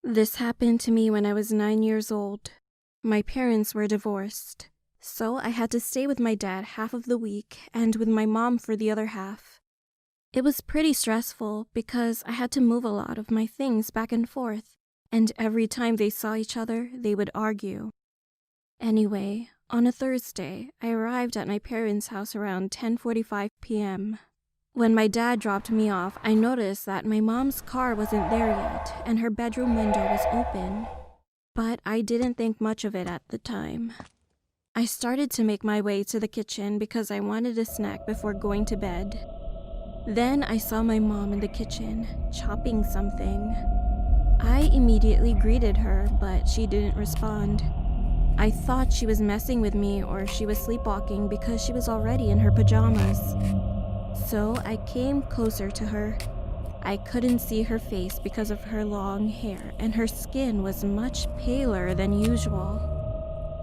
This happened to me when I was 9 years old. My parents were divorced, so I had to stay with my dad half of the week and with my mom for the other half. It was pretty stressful because I had to move a lot of my things back and forth, and every time they saw each other, they would argue. Anyway, on a Thursday, I arrived at my parents' house around 10:45 p.m. When my dad dropped me off, I noticed that my mom's car wasn't there yet and her bedroom window was open. But I didn't think much of it at the time. I started to make my way to the kitchen because I wanted a snack before going to bed. Then I saw my mom in the kitchen, chopping something. I immediately greeted her, but she didn't respond. I thought she was messing with me or she was sleepwalking because she was already in her pajamas. So I came closer to her. I couldn't see her face because of her long hair, and her skin was much paler than usual.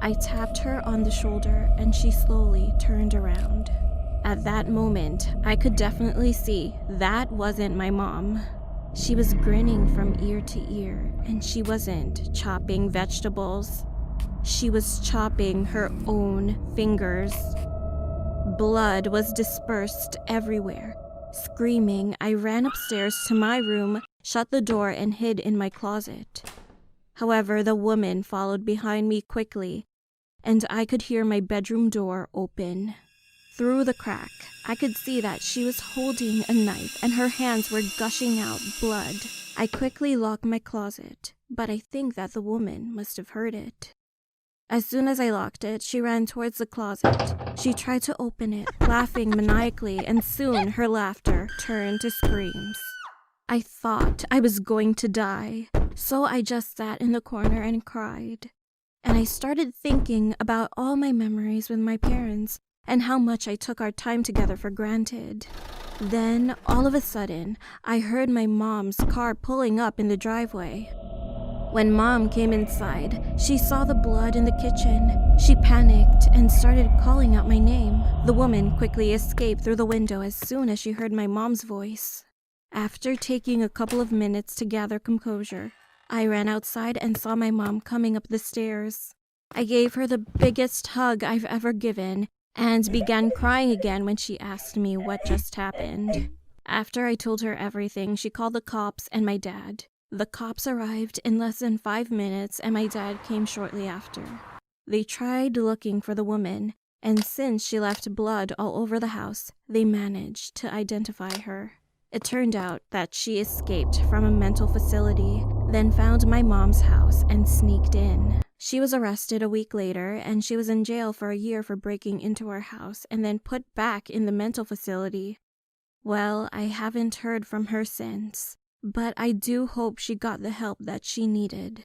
I tapped her on the shoulder and she slowly turned around. At that moment, I could definitely see that wasn't my mom. She was grinning from ear to ear, and she wasn't chopping vegetables. She was chopping her own fingers. Blood was dispersed everywhere. Screaming, I ran upstairs to my room, shut the door, and hid in my closet. However, the woman followed behind me quickly, and I could hear my bedroom door open. Through the crack, I could see that she was holding a knife and her hands were gushing out blood. I quickly locked my closet, but I think that the woman must have heard it. As soon as I locked it, she ran towards the closet. She tried to open it, laughing maniacally, and soon her laughter turned to screams. I thought I was going to die, so I just sat in the corner and cried. And I started thinking about all my memories with my parents and how much I took our time together for granted. Then, all of a sudden, I heard my mom's car pulling up in the driveway. When Mom came inside, she saw the blood in the kitchen. She panicked and started calling out my name. The woman quickly escaped through the window as soon as she heard my mom's voice. After taking a couple of minutes to gather composure, I ran outside and saw my mom coming up the stairs. I gave her the biggest hug I've ever given and began crying again when she asked me what just happened. After I told her everything, she called the cops and my dad. The cops arrived in less than 5 minutes and my dad came shortly after. They tried looking for the woman, and since she left blood all over the house, they managed to identify her. It turned out that she escaped from a mental facility, then found my mom's house and sneaked in. She was arrested a week later, and she was in jail for a year for breaking into our house and then put back in the mental facility. Well, I haven't heard from her since. But I do hope she got the help that she needed.